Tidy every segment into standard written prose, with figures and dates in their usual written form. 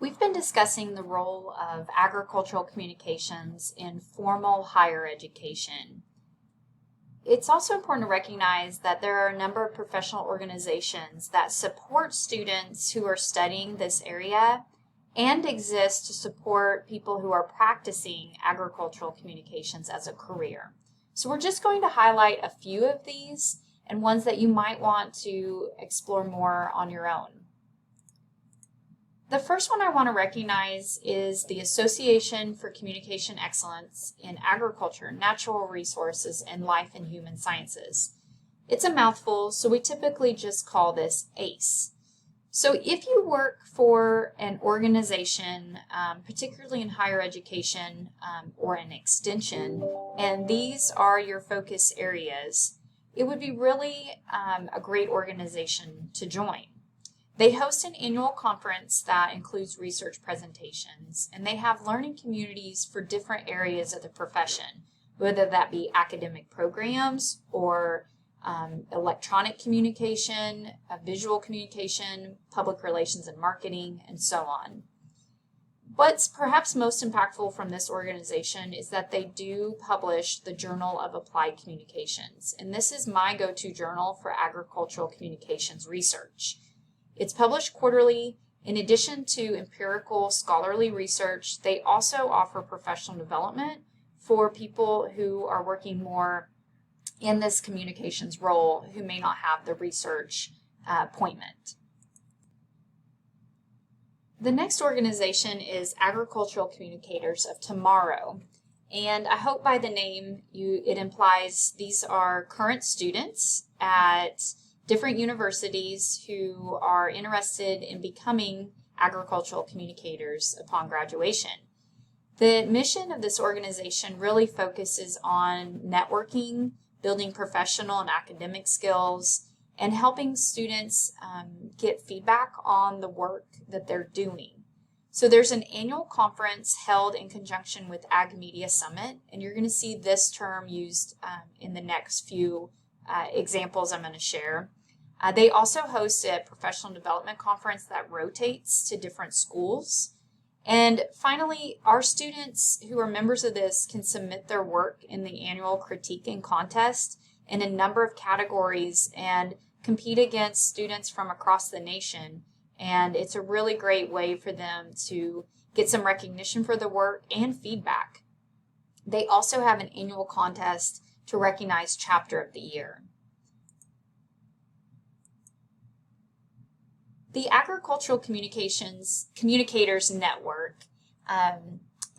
We've been discussing the role of agricultural communications in formal higher education. It's also important to recognize that there are a number of professional organizations that support students who are studying this area and exist to support people who are practicing agricultural communications as a career. So we're just going to highlight a few of these and ones that you might want to explore more on your own. The first one I want to recognize is the Association for Communication Excellence in Agriculture, Natural Resources, and Life and Human Sciences. It's a mouthful, so we typically just call this ACE. So if you work for an organization, particularly in higher education or an extension, and these are your focus areas, it would be really a great organization to join. They host an annual conference that includes research presentations, and they have learning communities for different areas of the profession, whether that be academic programs or electronic communication, visual communication, public relations and marketing, and so on. What's perhaps most impactful from this organization is that they do publish the Journal of Applied Communications, and this is my go-to journal for agricultural communications research. It's published quarterly. In addition to empirical scholarly research, they also offer professional development for people who are working more in this communications role who may not have the research appointment. The next organization is Agricultural Communicators of Tomorrow, and I hope by the name it implies these are current students at different universities who are interested in becoming agricultural communicators upon graduation. The mission of this organization really focuses on networking, building professional and academic skills, and helping students get feedback on the work that they're doing. So there's an annual conference held in conjunction with Ag Media Summit, and you're going to see this term used in the next few examples I'm going to share. They also host a professional development conference that rotates to different schools. And finally, our students who are members of this can submit their work in the annual critique and contest in a number of categories and compete against students from across the nation. And it's a really great way for them to get some recognition for their work and feedback. They also have an annual contest to recognize Chapter of the Year. The Agricultural Communicators Network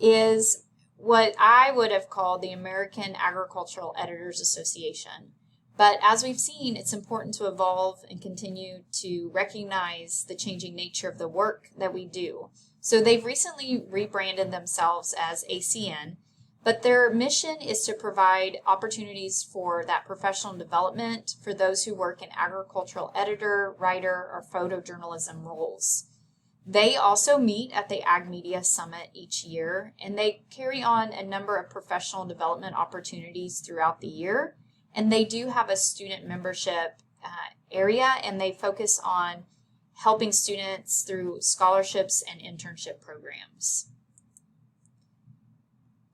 is what I would have called the American Agricultural Editors Association. But as we've seen, it's important to evolve and continue to recognize the changing nature of the work that we do. So they've recently rebranded themselves as ACN, but their mission is to provide opportunities for that professional development for those who work in agricultural editor, writer, or photojournalism roles. They also meet at the Ag Media Summit each year, and they carry on a number of professional development opportunities throughout the year. And they do have a student membership area, and they focus on helping students through scholarships and internship programs.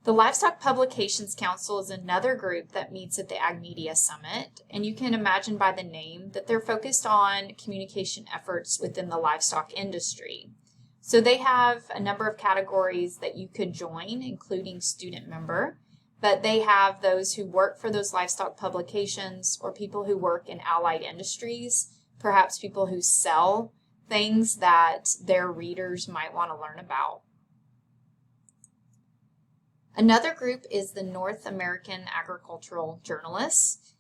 The Livestock Publications Council is another group that meets at the Ag Media Summit, and you can imagine by the name that they're focused on communication efforts within the livestock industry. So they have a number of categories that you could join, including student member, but they have those who work for those livestock publications or people who work in allied industries, perhaps people who sell things that their readers might want to learn about. Another group is the North American Agricultural Journalists.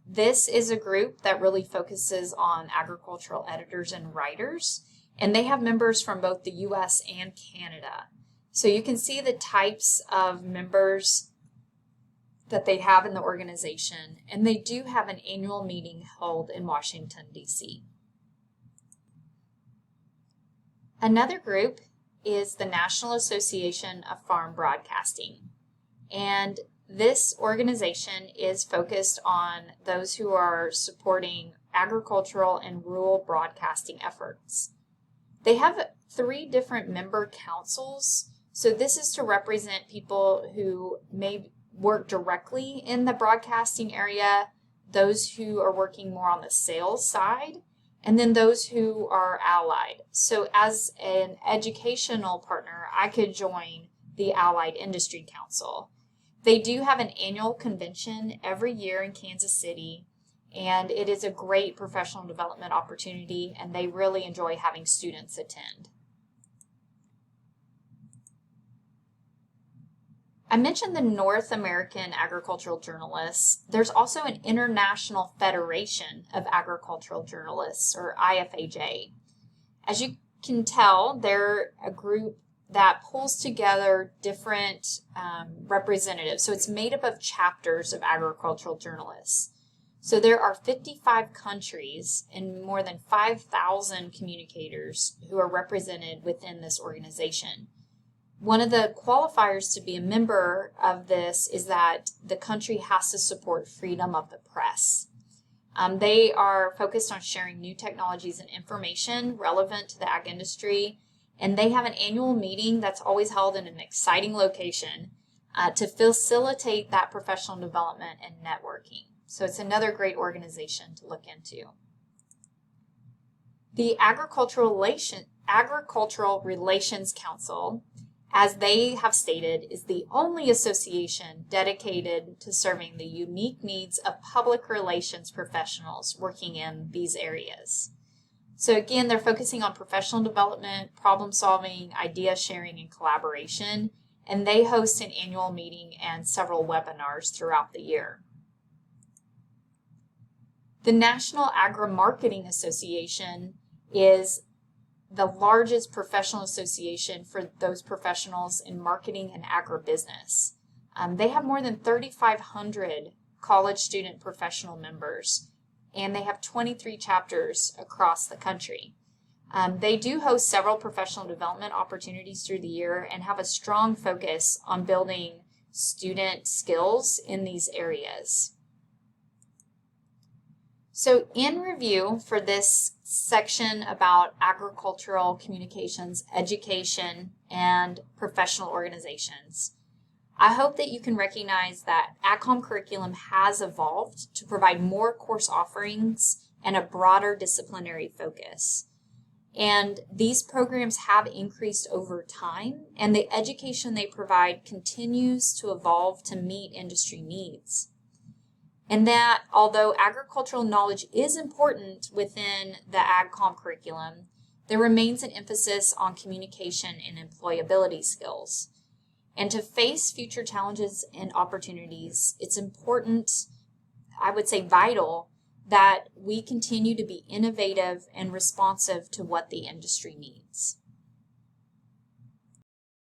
This is a group that really focuses on agricultural editors and writers, and they have members from both the U.S. and Canada. So you can see the types of members that they have in the organization, and they do have an annual meeting held in Washington, D.C. Another group is the National Association of Farm Broadcasting, and this organization is focused on those who are supporting agricultural and rural broadcasting efforts. They have 3 different member councils. So this is to represent people who may work directly in the broadcasting area, those who are working more on the sales side, and then those who are allied. So as an educational partner, I could join the Allied Industry Council. They do have an annual convention every year in Kansas City, and it is a great professional development opportunity, and they really enjoy having students attend. I mentioned the North American Agricultural Journalists. There's also an International Federation of Agricultural Journalists, or IFAJ. As you can tell, they're a group that pulls together different representatives. So it's made up of chapters of agricultural journalists. So there are 55 countries and more than 5,000 communicators who are represented within this organization. One of the qualifiers to be a member of this is that the country has to support freedom of the press. They are focused on sharing new technologies and information relevant to the ag industry, and they have an annual meeting that's always held in an exciting location to facilitate that professional development and networking. So it's another great organization to look into. The Agricultural Relations Council, as they have stated, is the only association dedicated to serving the unique needs of public relations professionals working in these areas. So again, they're focusing on professional development, problem solving, idea sharing, and collaboration, and they host an annual meeting and several webinars throughout the year. The National Agri-Marketing Association is the largest professional association for those professionals in marketing and agribusiness. They have more than 3,500 college student professional members, and they have 23 chapters across the country. They do host several professional development opportunities through the year and have a strong focus on building student skills in these areas. So in review for this section about agricultural communications, education, and professional organizations, I hope that you can recognize that AgComm curriculum has evolved to provide more course offerings and a broader disciplinary focus. And these programs have increased over time, and the education they provide continues to evolve to meet industry needs. And that although agricultural knowledge is important within the AgComm curriculum, there remains an emphasis on communication and employability skills. And to face future challenges and opportunities, it's important, I would say vital, that we continue to be innovative and responsive to what the industry needs.